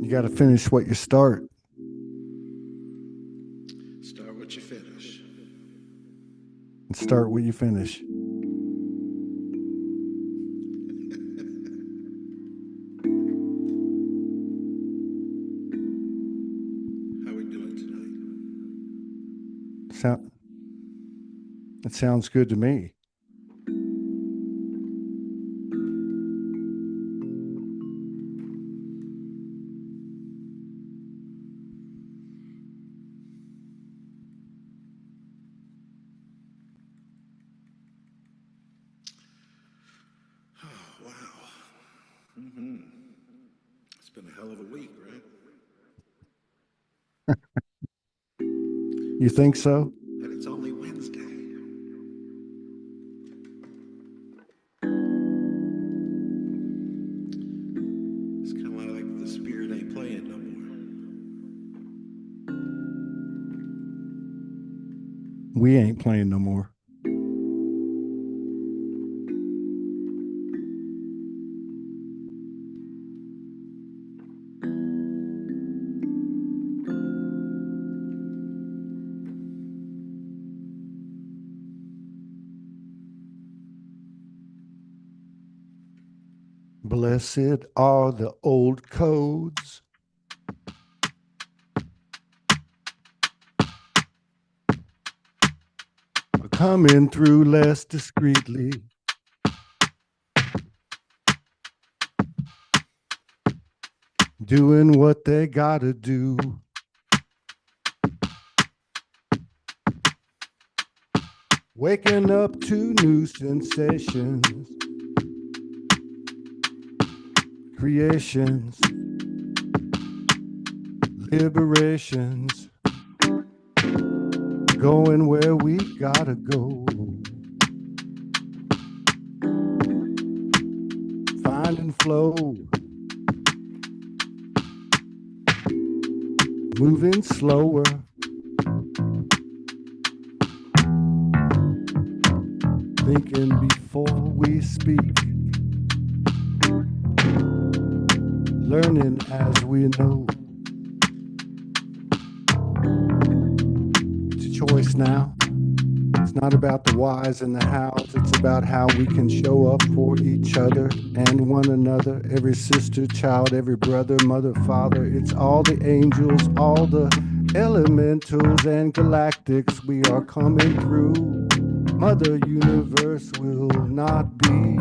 You got to finish what you start. Start what you finish. And start what you finish. How we doing tonight? That sounds good to me. Oh, wow. It's been a hell of a week, right? You think so? And it's only Wednesday. It's kind of like the spirit ain't playing no more. We ain't playing no more. Blessed are the old codes. Are coming through less discreetly. Doing what they gotta do. Waking up to new sensations. Creations, liberations, going where we gotta go. Finding flow, moving slower. Thinking before we speak. Learning as we know. It's a choice now. It's not about the whys and the hows. It's about how we can show up for each other and one another. Every sister, child, every brother, mother, father. It's all the angels, all the elementals and galactics. We are coming through. Mother Universe will not be.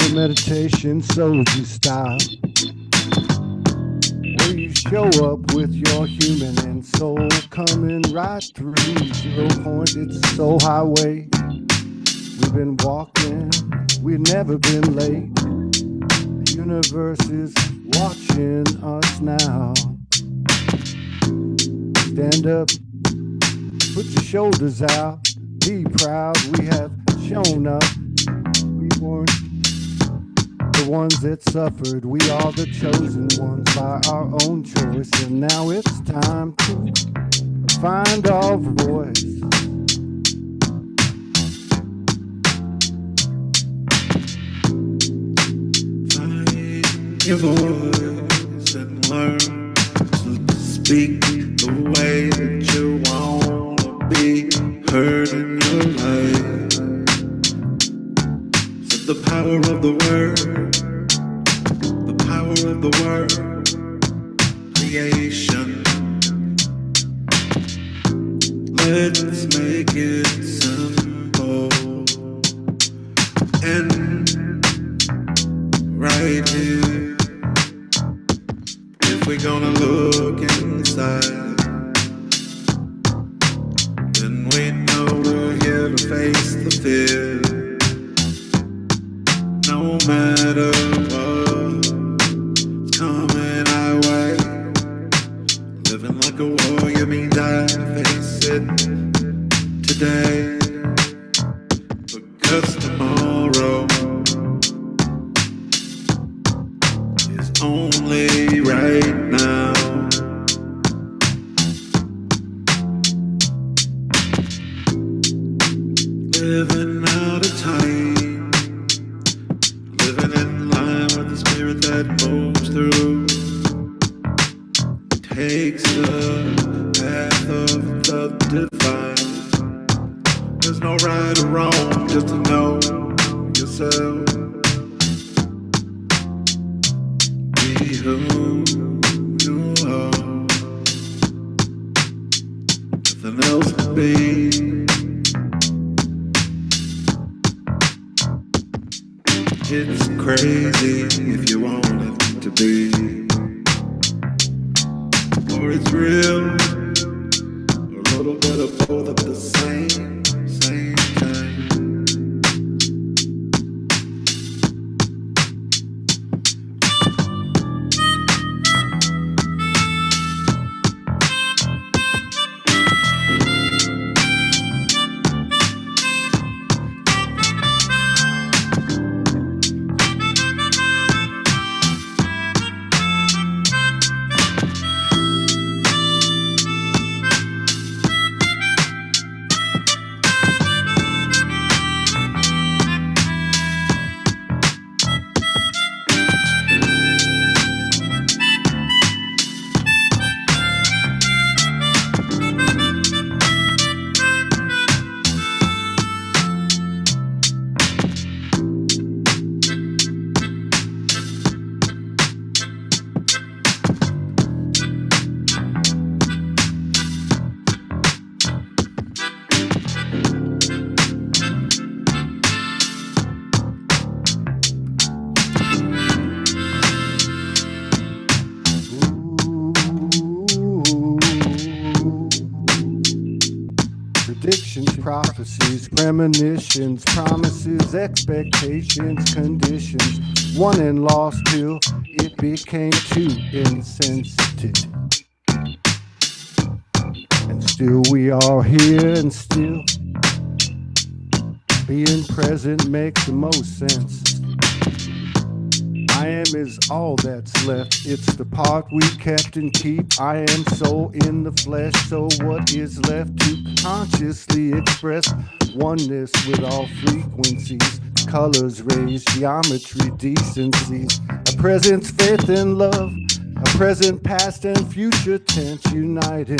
a meditation soldier style, where you show up with your human and soul coming right through 0 point. It's a soul highway. We've been walking, we've never been late. The universe is watching us now. Stand up, put your shoulders out, be proud. We have shown up. We weren't the ones that suffered. We are the chosen ones by our own choice. And now it's time to find our voice. Find your voice and learn to speak the way that you want to be heard in your life. Set the power of the word, the power of the word, creation. Let's make it simple and right here. If we're gonna look inside, then we know we're here to face the fear. No matter what's coming our way, living like a warrior means I face it today. Because tomorrow is only right now. Living out of time, living in line with the spirit that moves through, takes the path of the divine. There's no right or wrong, just to know yourself. Be who you are, nothing else to be. It's crazy if you want it to be, or it's real, or a little bit of both at the same time. Predictions, prophecies, premonitions, promises, expectations, conditions, won and lost till it became too insensitive. And still we are here, and still being present makes the most sense. I am is all that's left. It's the part we kept and keep. I am soul in the flesh, so what is left to consciously express oneness with all frequencies, colors, rays, geometry, decencies, a presence, faith, and love, a present, past, and future tense uniting.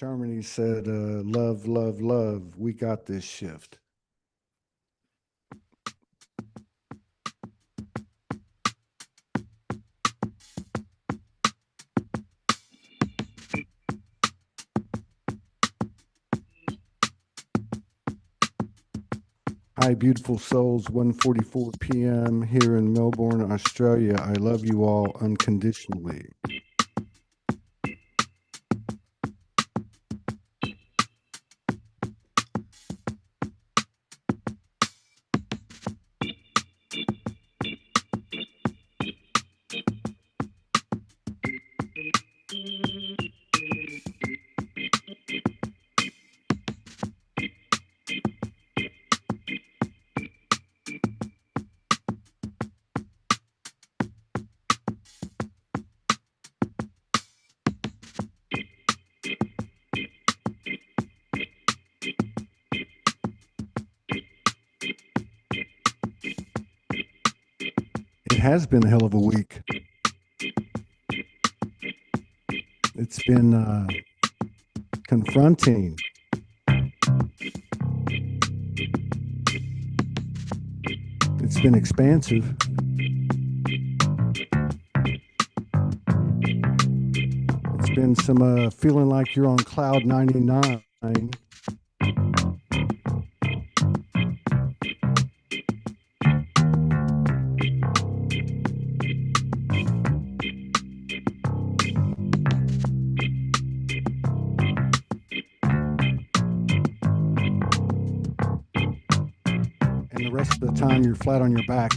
Germany said, love, love, love. We got this shift. Hi, beautiful souls. 1:44 p.m. here in Melbourne, Australia. I love you all unconditionally. It has been a hell of a week. It's been confronting. It's been expansive. It's been some feeling like you're on cloud 99. And the rest of the time you're flat on your back.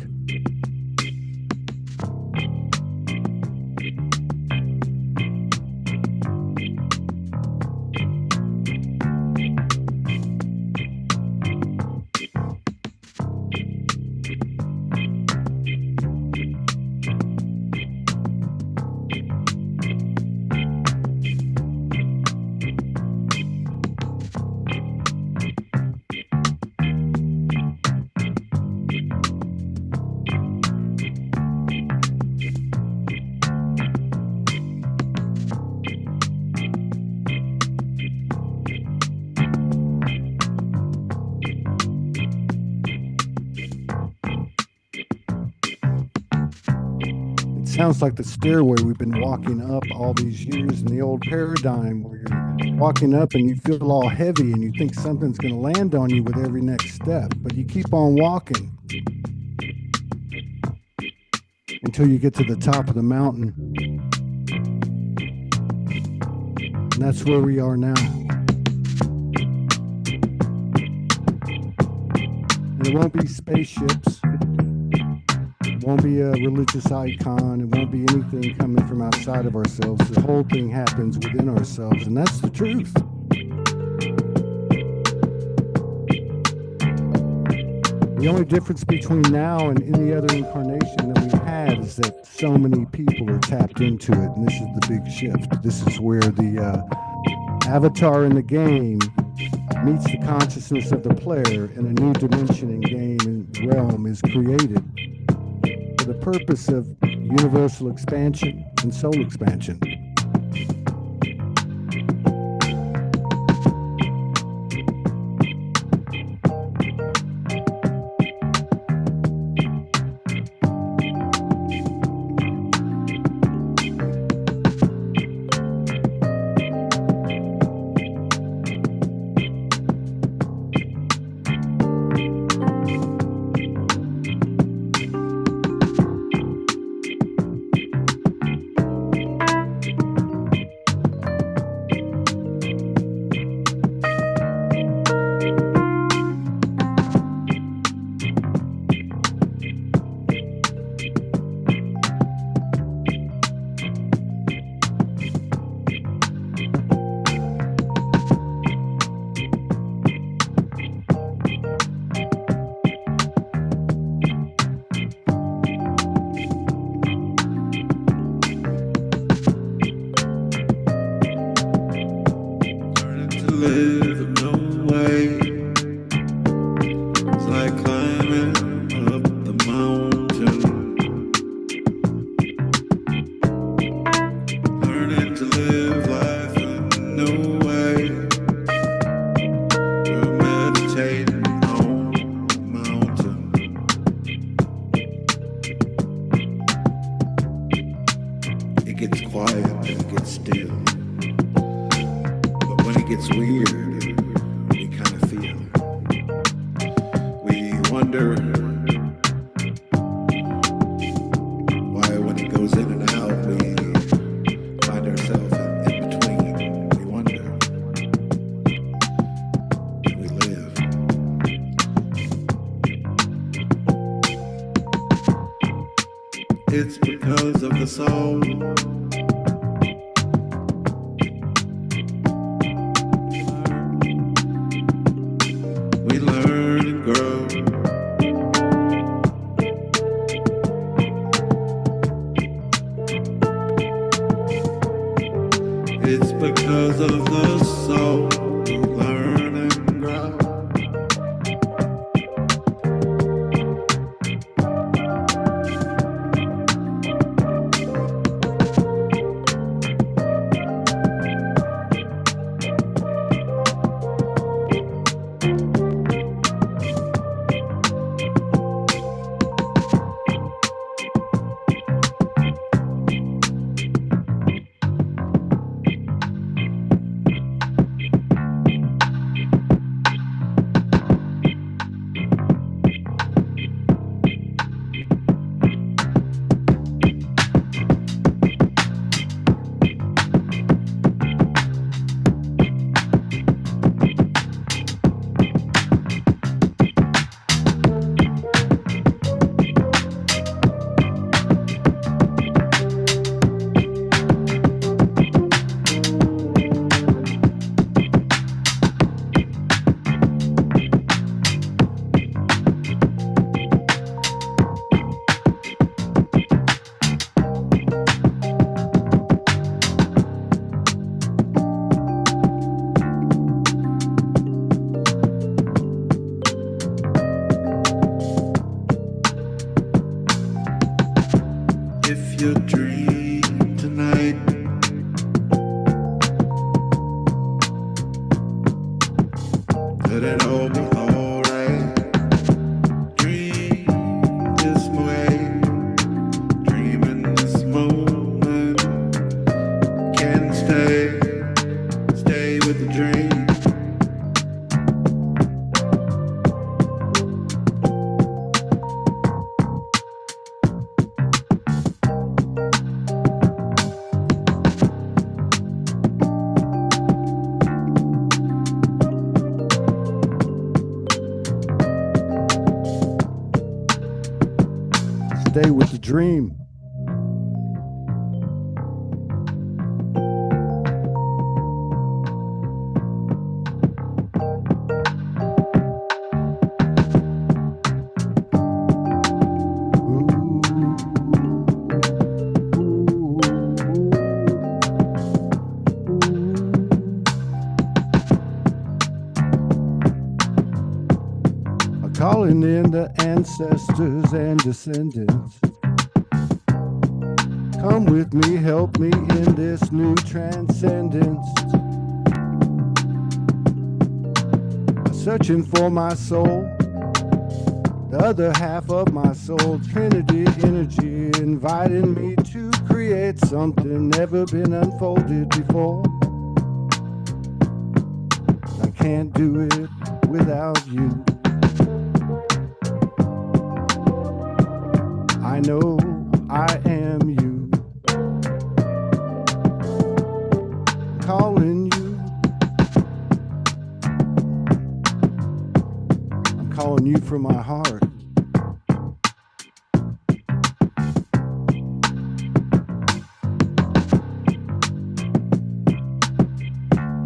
Sounds like the stairway we've been walking up all these years in the old paradigm where you're walking up and you feel all heavy and you think something's going to land on you with every next step, but you keep on walking until you get to the top of the mountain. And that's where we are now. And it won't be spaceships. It won't be a religious icon. It won't be anything coming from outside of ourselves. The whole thing happens within ourselves, and that's the truth. The only difference between now and any other incarnation that we've had is that so many people are tapped into it, and this is the big shift. This is where the avatar in the game meets the consciousness of the player, and a new dimension and game and realm is created for the purpose of universal expansion and soul expansion. wonder why when it goes in and out, we find ourselves in between. We wonder. We live. It's because of the soul. We learn and grow. It's because of the soul. We learn and grow. If you dream tonight, let it all be alright. Dream this way, dream in this moment. Can stay with the dream. Stay with the dream. Calling in the ancestors and descendants. Come with me, help me in this new transcendence. Searching for my soul, the other half of my soul, Trinity energy, inviting me to create something never been unfolded before. I can't do it without you. I know I am you. I'm calling you. I'm calling you from my heart.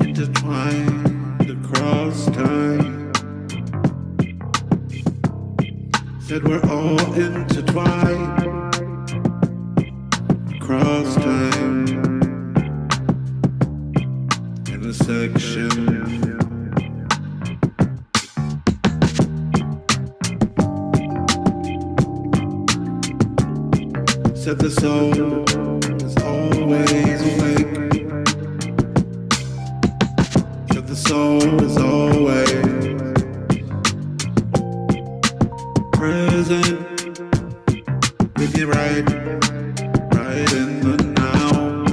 Intertwined across time. Said we're all intertwined across time. Intersection. Said the soul is always awake. Said the soul is always present with you right in the now,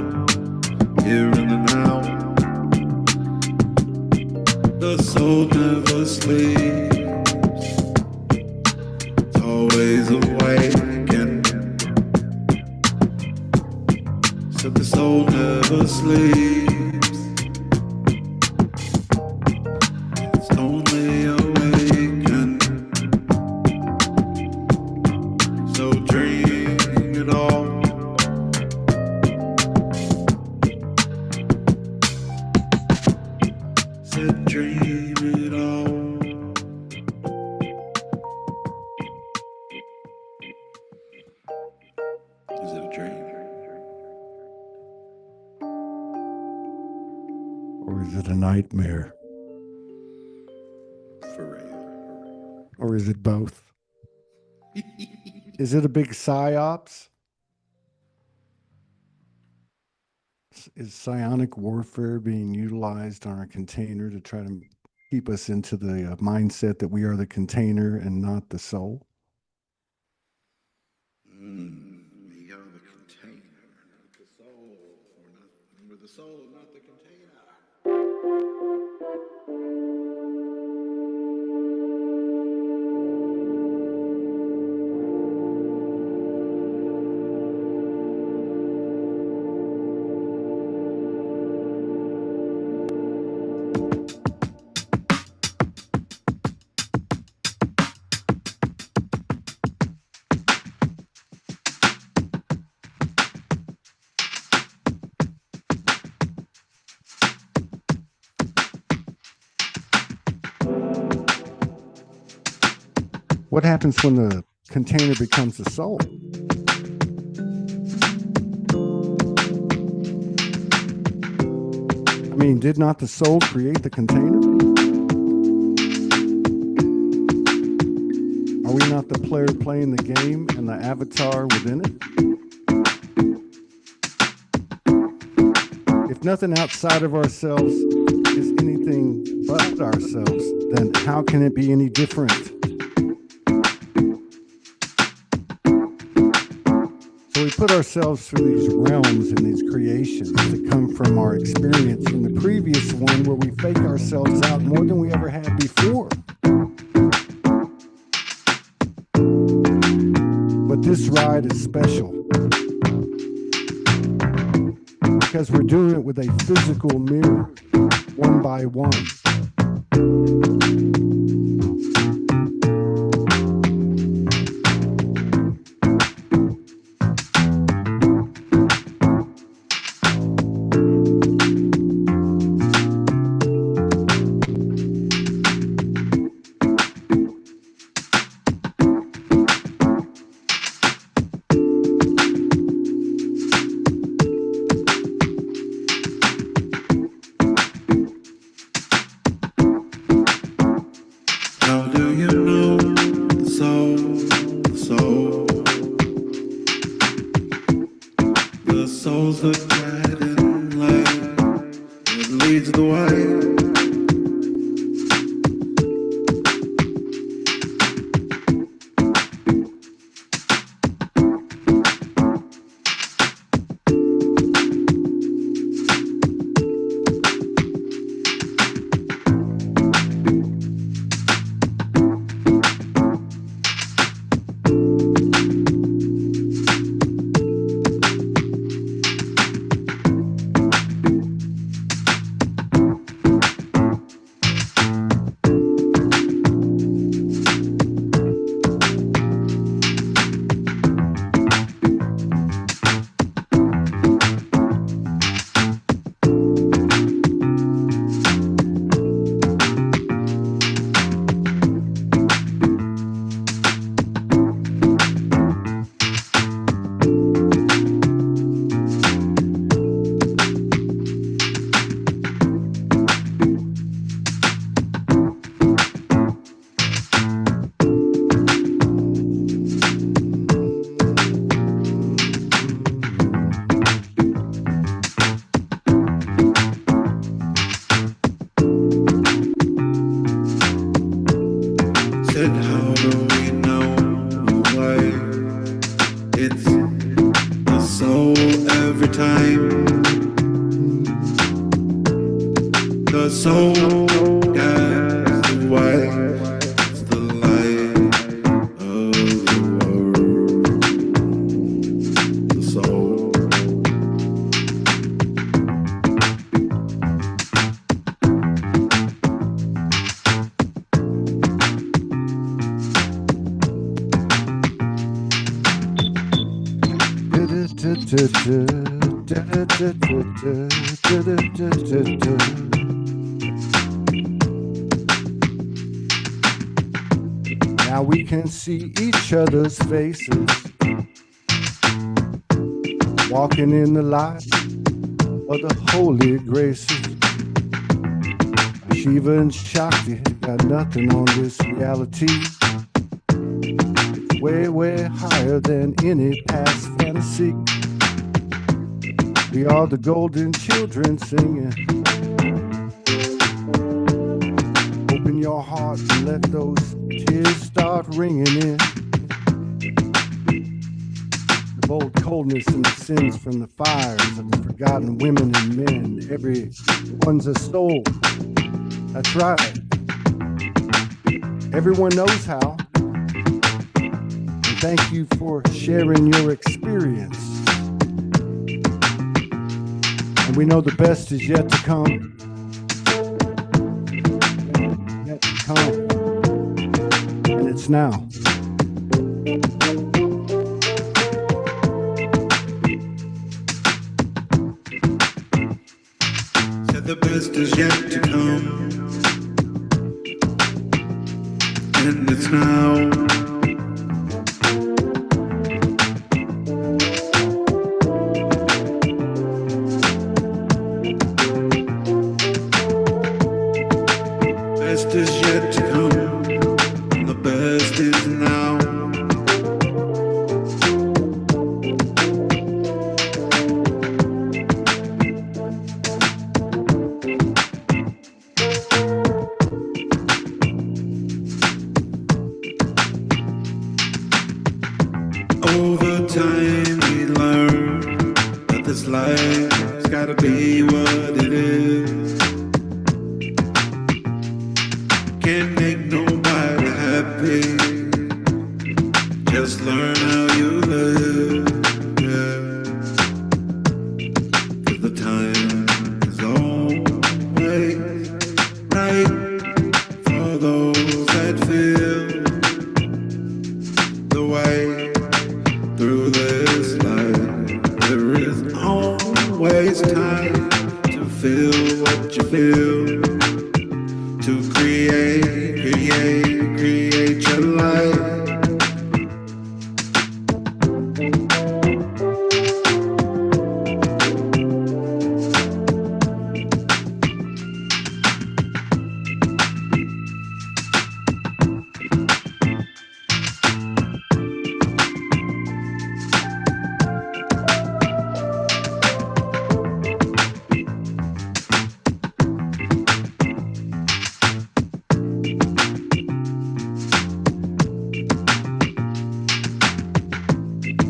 here in the now. The soul never sleeps, is awakened. So the soul never sleeps. It's only awakened. So dream it all. Said dream it all. Is it a dream? Or is it a nightmare? For real. Or is it both? Is it a big psyops? Is psionic warfare being utilized on our container to try to keep us into the mindset that we are the container and not the soul? We are the container, not the soul. We're the soul, not the container. What happens when the container becomes the soul? I mean, did not the soul create the container? Are we not the player playing the game and the avatar within it? If nothing outside of ourselves is anything but ourselves, then how can it be any different? So we put ourselves through these realms and these creations that come from our experience from the previous one, where we fake ourselves out more than we ever had before. But this ride is special because we're doing it with a physical mirror, one by one. Now we can see each other's faces, walking in the light of the holy graces. Shiva and Shakti got nothing on this reality. It's way, way higher than any past fantasy. We are the golden children singing. Open your heart and let those tears start ringing in. The bold coldness and the sins from the fires of the forgotten women and men. Everyone's a soul. That's right. Everyone knows how. And thank you for sharing your experience. And we know the best is yet to come. Yet to come. And it's now. Said the best is yet to come. And it's now. Best is yet to come, and the best is now. Over time we learn that this life's gotta be what it is. Can't make nobody happy. Just learn how you live. Yeah. 'Cause the time is always right for those that feel the way through this life. There is always time to feel what you feel. To create your life.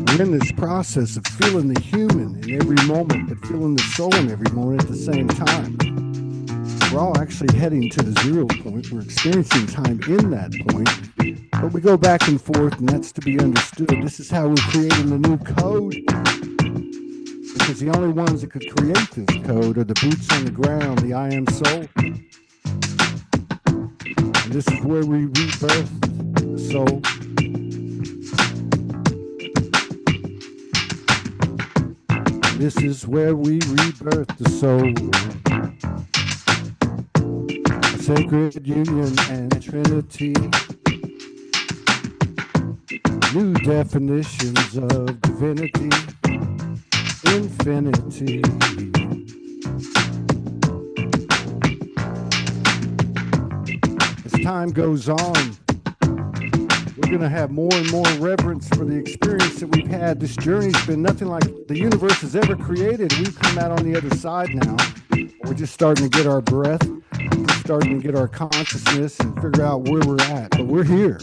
We're in this process of feeling the human in every moment, but feeling the soul in every moment at the same time. We're all actually heading to the 0 point. We're experiencing time in that point, but we go back and forth, and that's to be understood. This is how we're creating the new code, because the only ones that could create this code are the boots on the ground, the I am soul. And this is where we rebirth the soul. This is where we rebirth the soul. A sacred union and trinity. New definitions of divinity. Infinity. As time goes on, we're going to have more and more reverence for the experience that we've had. This journey's been nothing like the universe has ever created. We've come out on the other side now. We're just starting to get our breath. We're starting to get our consciousness and figure out where we're at. But we're here.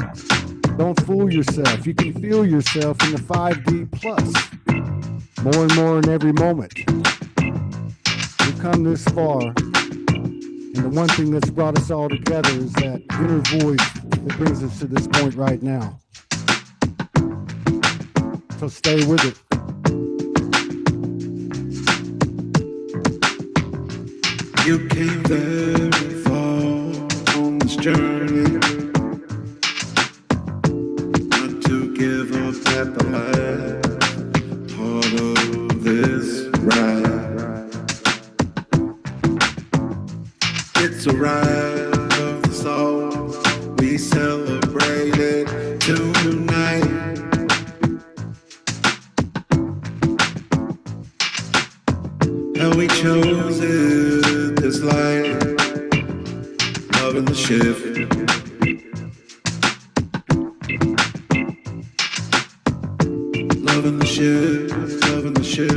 Don't fool yourself. You can feel yourself in the 5D plus. More and more in every moment. We've come this far. And the one thing that's brought us all together is that inner voice that brings us to this point right now. So stay with it. You came very far on this journey, not to give up at the last part of loving the shit, loving the shit.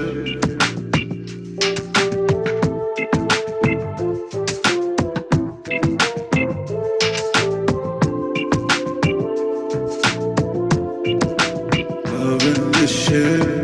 Loving the shit.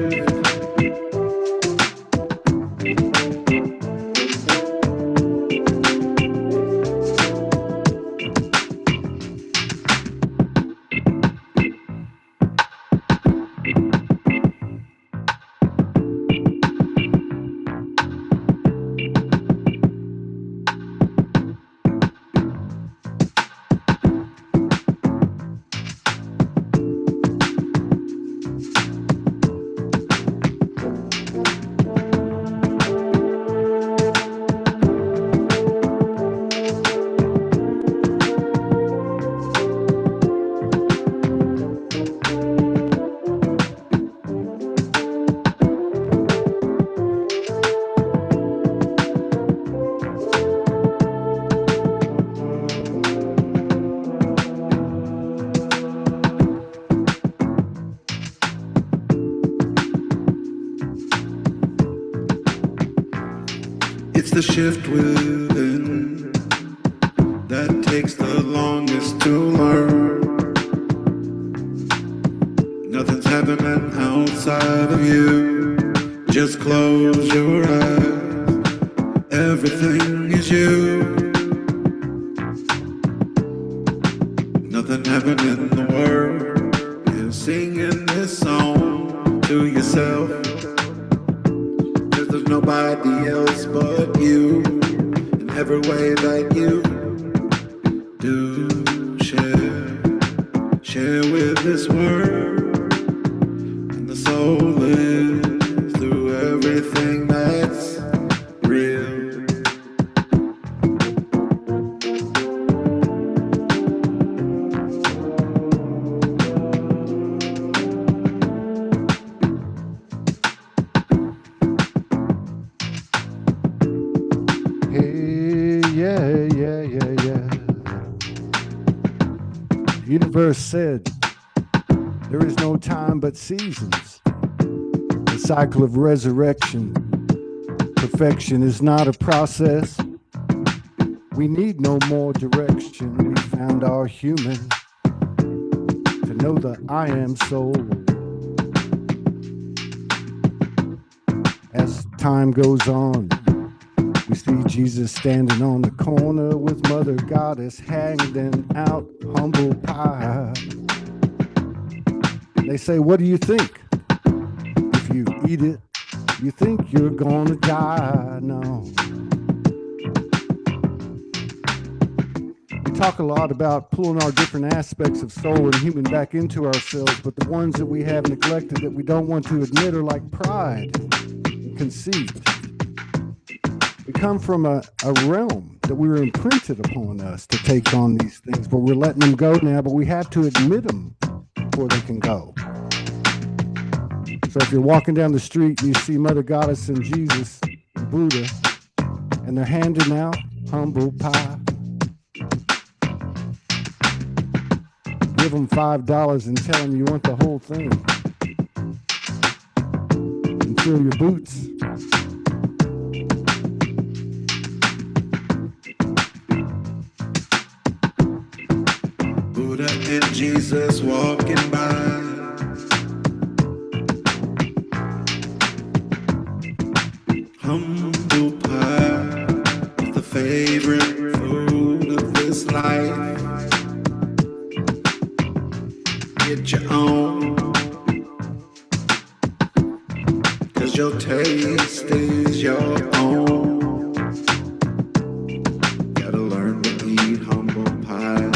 It's the shift within that takes the longest to learn. Nothing's happening outside of you. Just close your eyes. Everything is you. Nothing happening in the world. You're singing this song to yourself. There's nobody else but you. In every way that you do share with this world. And the soul lives through everything that's real. The universe said, there is no time but seasons. The cycle of resurrection. Perfection is not a process. We need no more direction. We found our human to know the I am soul. As time goes on, we see Jesus standing on the corner with Mother Goddess hanging out humble pie. They say, what do you think? If you eat it, you think you're gonna die. No. We talk a lot about pulling our different aspects of soul and human back into ourselves, but the ones that we have neglected that we don't want to admit are like pride and conceit. We come from a realm that we were imprinted upon us to take on these things, but we're letting them go now, but we have to admit them before they can go. So if you're walking down the street and you see Mother Goddess and Jesus and Buddha, and they're handing out humble pie, give them $5 and tell them you want the whole thing. And fill your boots. Buddha and Jesus walking by. Humble pie is the favorite food of this life. Get your own, 'cause your taste is your own. Gotta learn to eat humble pie.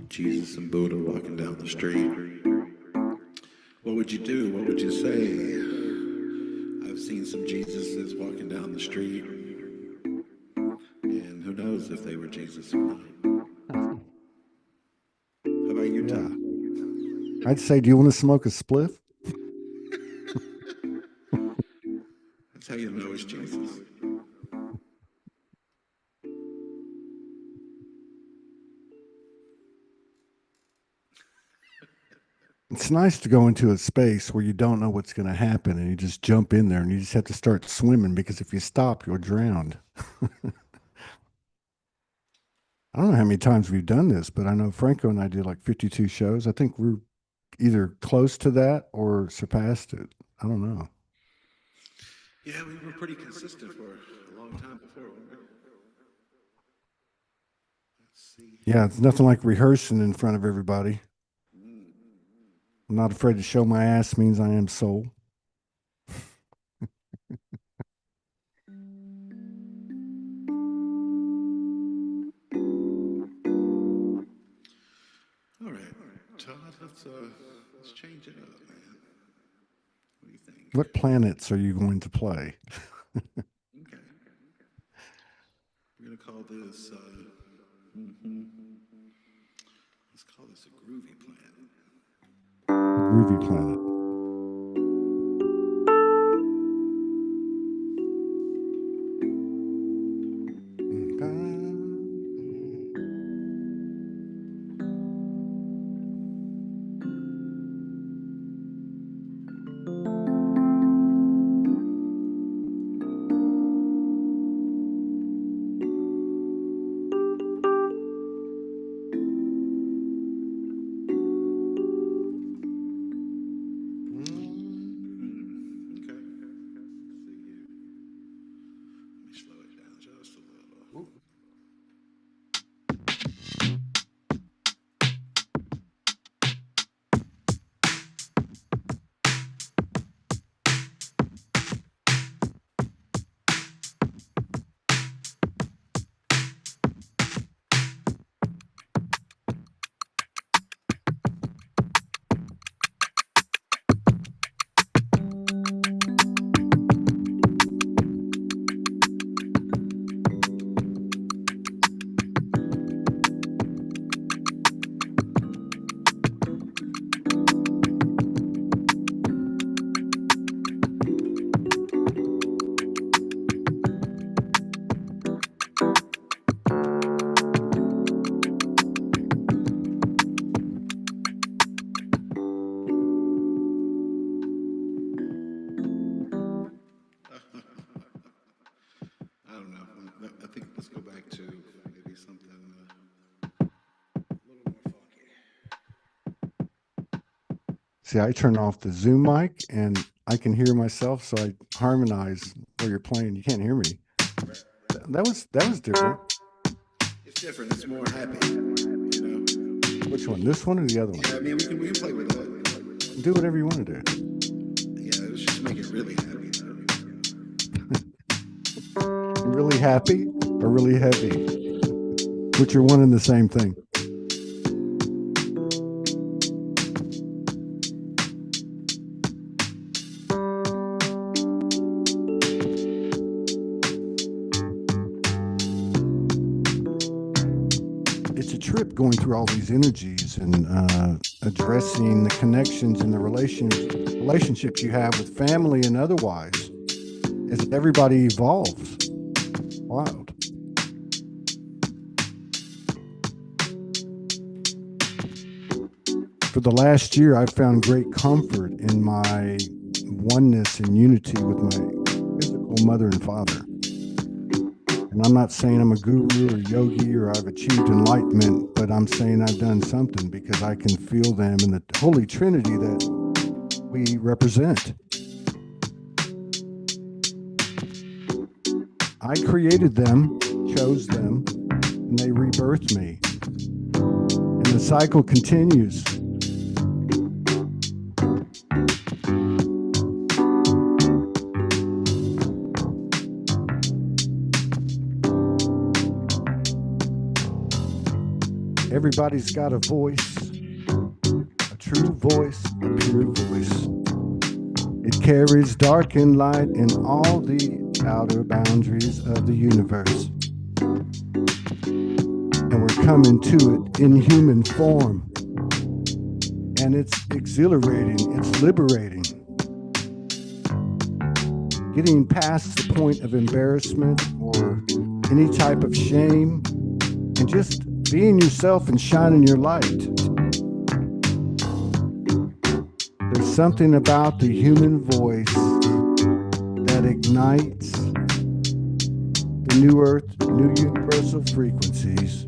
Jesus and Buddha walking down the street. What would you do? What would you say? I've seen some Jesuses walking down the street, and who knows if they were Jesus or not. I'd say, do you want to smoke a spliff? That's how you know it's Jesus. It's nice to go into a space where you don't know what's going to happen and you just jump in there and you just have to start swimming because if you stop, you're drowned. I don't know how many times we've done this, but I know Franco and I did like 52 shows. I think we're either close to that or surpassed it. I don't know. Yeah, we were pretty consistent for a long time before. Let's see. Yeah, it's nothing like rehearsing in front of everybody. I'm not afraid to show my ass means I am soul. All right, Todd, let's change it up, man. What do you think? What planets are you going to play? Okay. We're gonna call this. Let's call this a groovy planet. Groovy planet. See, I turn off the Zoom mic and I can hear myself, so I harmonize while you're playing. You can't hear me. That was different. It's different. It's more happy. You know. Which one? This one or the other one? Yeah, I mean we can play with that. Do whatever you want to do. Yeah, let's just make it really happy. Really happy or really heavy? Which are one and the same thing. Going through all these energies and addressing the connections and the relationships you have with family and otherwise as everybody evolves. Wild. For the last year, I've found great comfort in my oneness and unity with my physical mother and father. And I'm not saying I'm a guru or yogi or I've achieved enlightenment, but I'm saying I've done something because I can feel them in the Holy Trinity that we represent. I created them, chose them, and they rebirthed me. And the cycle continues. Everybody's got a voice, a true voice, a pure voice. It carries dark and light in all the outer boundaries of the universe. And we're coming to it in human form. and it's exhilarating, it's liberating. Getting past the point of embarrassment or any type of shame and just being yourself and shining your light. There's something about the human voice that ignites the new earth, new universal frequencies.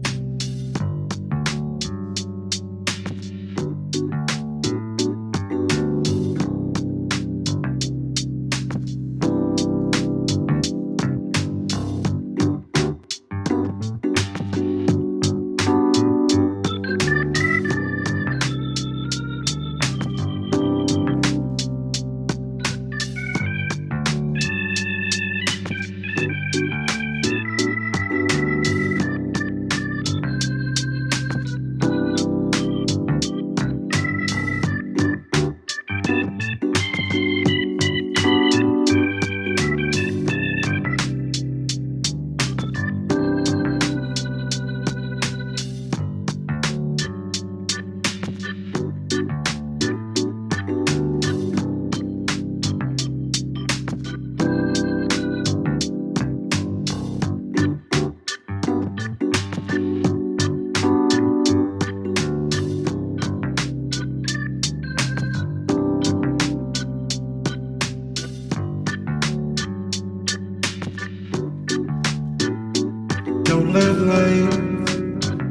Don't let life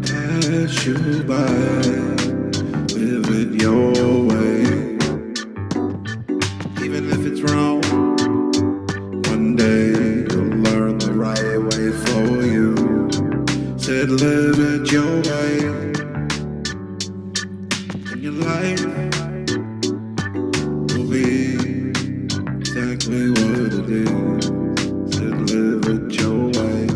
pass you by. Live it your way. Even if it's wrong, one day you'll learn the right way for you. Said live it your way. And your life will be exactly what it is. Said live it your way.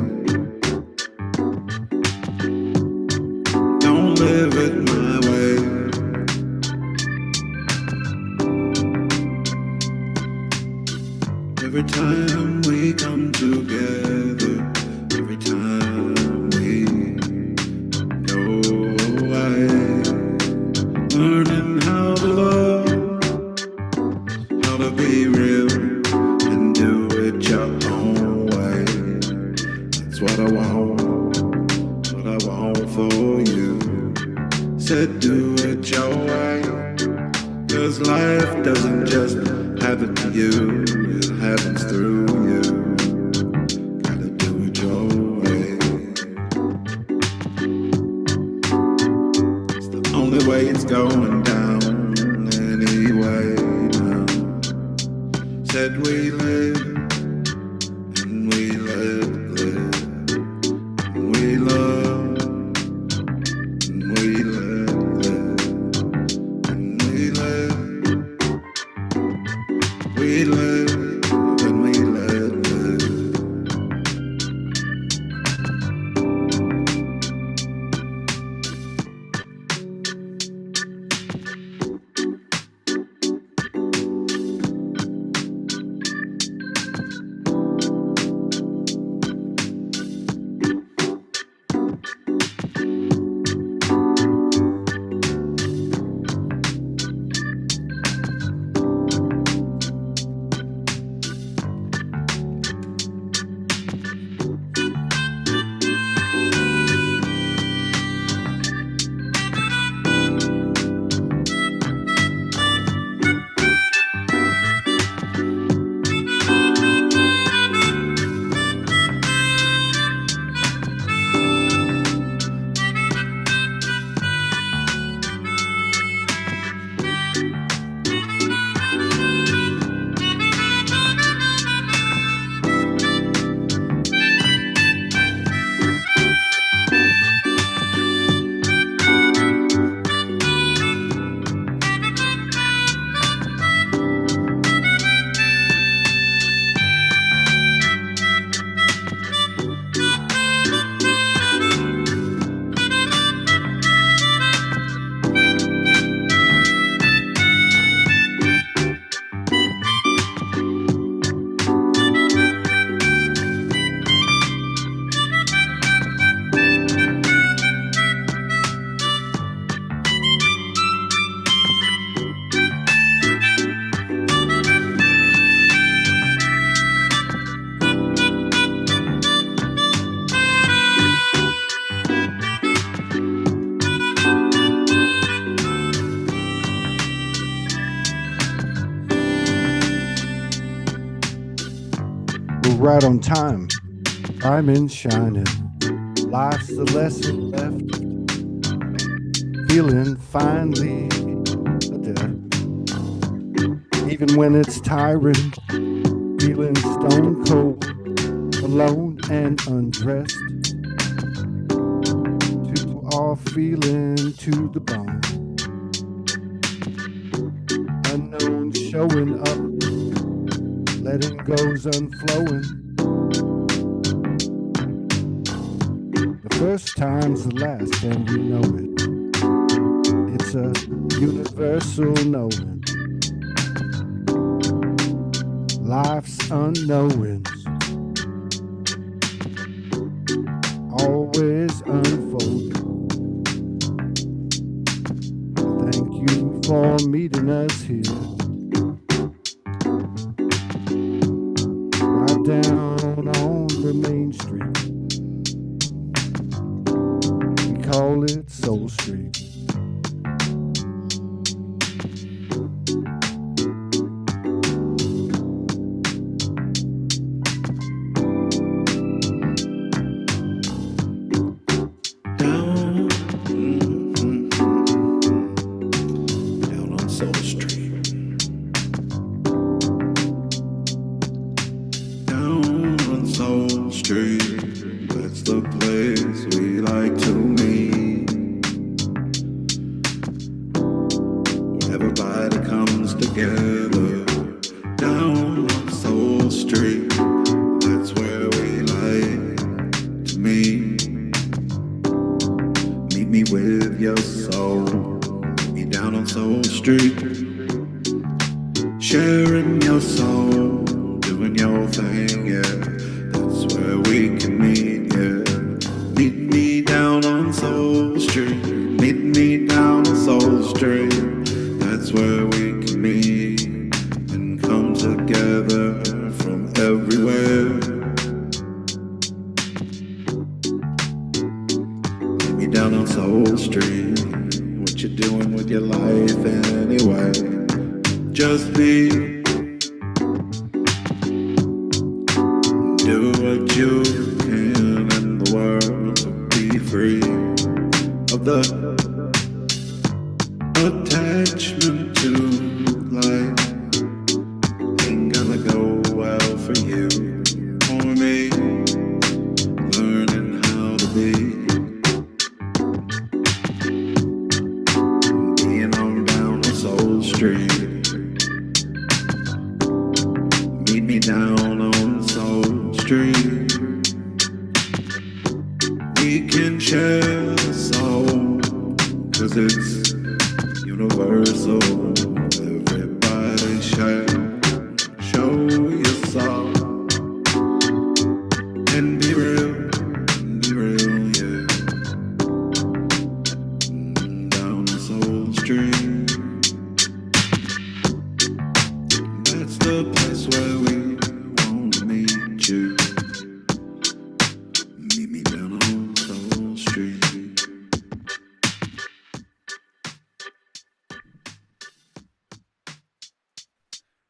Live it my way. Every time we come together, every time we go away, learning how to love, how to be real, and do it your own way. That's what I want for you. Said do it your way, 'cause life doesn't just happen to you, it happens through you. Gotta do it your way. It's the only way it's going down anyway now. Said we live and we live, and we love and we live. We live and we live. right on time. Diamond shining. Life's the lesson left. Feeling finally adept. Even when it's tiring, feeling stone cold, alone and undressed. Two are feeling to the bone. Unknown showing up, letting goes unflowing. The first time's the last, and we know it. It's a universal knowing. Life's unknowings always unfolding. Thank you for meeting us here. Right down on the main street. We call it Soul Street.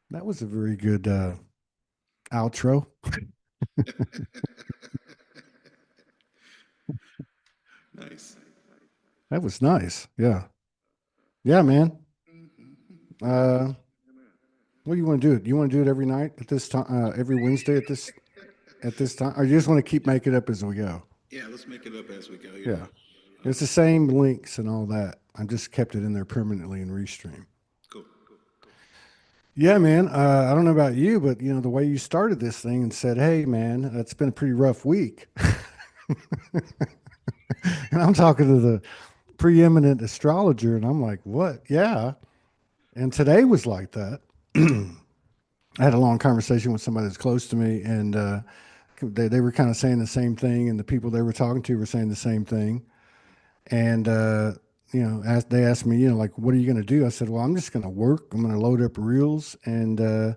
That was a very good outro. Nice. That was nice. Yeah. Yeah, man. Uh, what do you want to do? Do you want to do it every night at this time, every Wednesday at this time, or you just want to keep making it up as we go? Yeah, let's make it up as we go. Yeah. It's the same links and all that. I just kept it in there permanently in Restream. Cool. Yeah, man. I don't know about you, but the way you started this thing and said, "Hey, man, it's been a pretty rough week," and I'm talking to the preeminent astrologer, and I'm like, "What? Yeah." And today was like that. I had a long conversation with somebody that's close to me, and they were kind of saying the same thing, and the people they were talking to were saying the same thing. And they asked me, like, what are you going to do? I said, well, I'm just going to work. I'm going to load up reels, and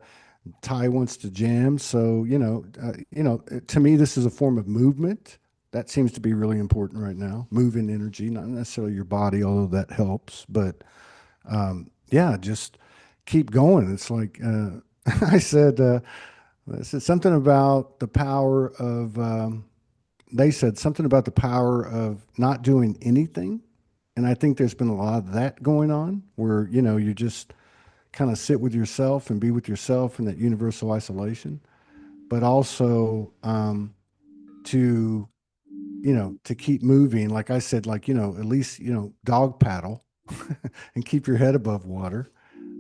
Ty wants to jam. So to me, this is a form of movement. That seems to be really important right now. Moving energy, not necessarily your body, although that helps, but yeah, just keep going. It's like I said. This is something about the power of. They said something about the power of not doing anything, and I think there's been a lot of that going on, where you just kind of sit with yourself and be with yourself in that universal isolation, but also to to keep moving. Like I said, like at least dog paddle and keep your head above water.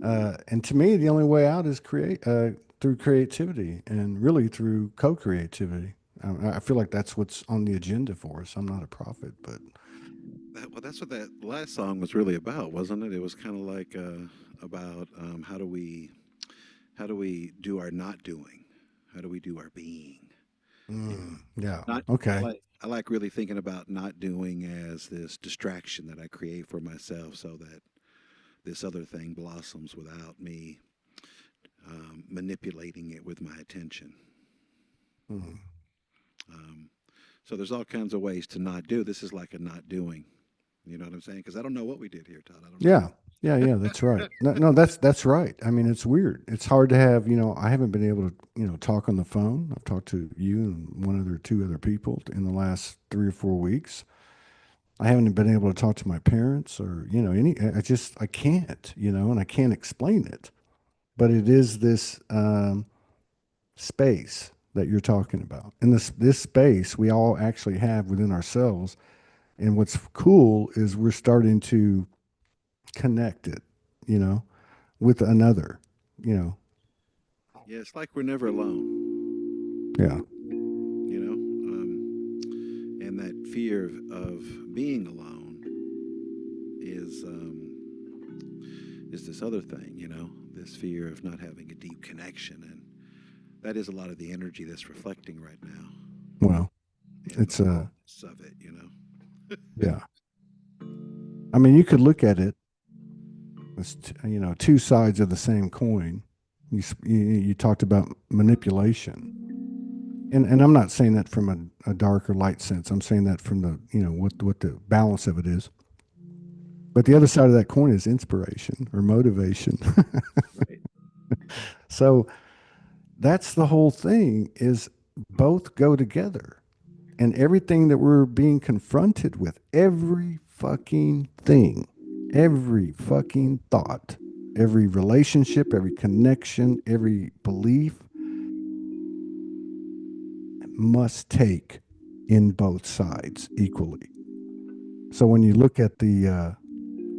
And to me, the only way out is create through creativity and really through co-creativity. I feel like that's what's on the agenda for us. I'm not a prophet, but Well, that's what that last song was really about, wasn't it? It was kind of like about how do we do our not doing, how do we do our being. You know, yeah, not okay, I like really thinking about not doing as this distraction that I create for myself, so that this other thing blossoms without me manipulating it with my attention. mm, Um, so there's all kinds of ways to not do. This is like a not doing. You know what I'm saying? Because I don't know what we did here, Todd. I don't know. yeah, yeah, yeah. That's right. No, no, that's right. I mean, it's weird. It's hard to have. I haven't been able to talk on the phone. I've talked to you and one other, two other people in the last 3 or 4 weeks. I haven't been able to talk to my parents or any. I can't and I can't explain it. But it is this space that you're talking about, and this space we all actually have within ourselves. And what's cool is we're starting to connect it, you know, with another, you know. Yeah, it's like we're never alone. Yeah. You know, and that fear of being alone is this other thing. You know, this fear of not having a deep connection, and that is a lot of the energy that's reflecting right now, Well, and the it's rawness of it. You know. yeah. I mean, you could look at it as two sides of the same coin. You talked about manipulation, and I'm not saying that from a dark or light sense. I'm saying that from the what the balance of it is. But the other side of that coin is inspiration or motivation. Right. So that's the whole thing, is both go together. And everything that we're being confronted with, every fucking thing, every fucking thought, every relationship, every connection, every belief must take in both sides equally. So when you look at the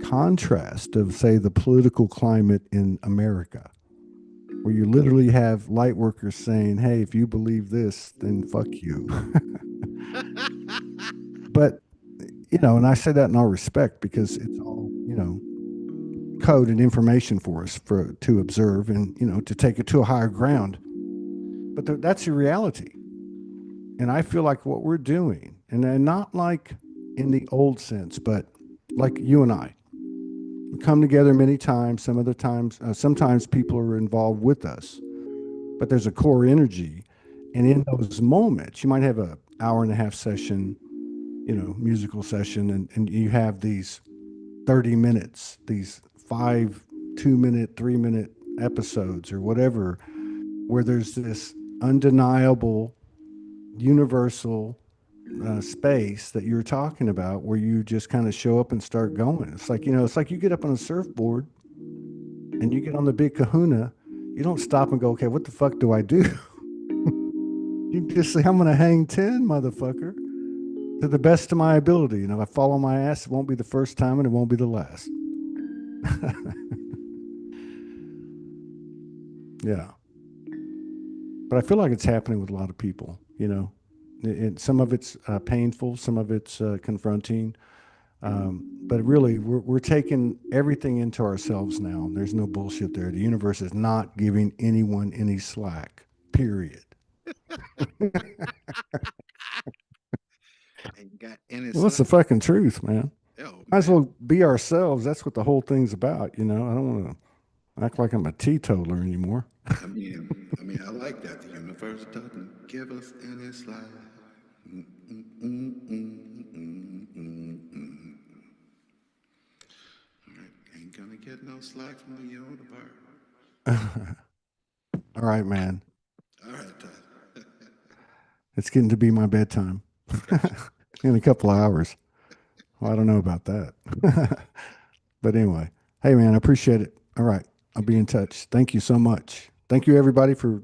contrast of, say, the political climate in America, where you literally have light workers saying, hey, if you believe this, then fuck you. But, and I say that in all respect because it's all, code and information for us to observe and, to take it to a higher ground. But that's your reality. And I feel like what we're doing, and not like in the old sense, but like you and I, we come together many times. Some other times, sometimes people are involved with us, but there's a core energy. And in those moments, you might have a hour and a half session, musical session, and you have these 30 minutes, these 5 2-minute, 3-minute episodes or whatever, where there's this undeniable, universal space that you're talking about, where you just kind of show up and start going. It's like, it's like you get up on a surfboard and you get on the big kahuna. You don't stop and go, okay, what the fuck do I do? You just say, I'm going to hang 10, motherfucker, to the best of my ability. If I fall on my ass, it won't be the first time and it won't be the last. Yeah. But I feel like it's happening with a lot of people, some of it's painful, some of it's confronting. But really, we're taking everything into ourselves now. There's no bullshit there. The universe is not giving anyone any slack, period. And it's Well, that's not. the fucking truth, man. Oh Might as man. well be ourselves. That's what the whole thing's about. I don't want to act like I'm a teetotaler anymore. I mean, I like that. The universe doesn't give us any slack. Mm, mm, mm, mm, mm, mm, mm. All right. Ain't gonna get no slack from the universe. All right, man. All right, Todd. It's getting to be my bedtime in a couple of hours. Well, I don't know about that. But anyway, hey, man, I appreciate it. All right. I'll be in touch. Thank you so much. Thank you, everybody, for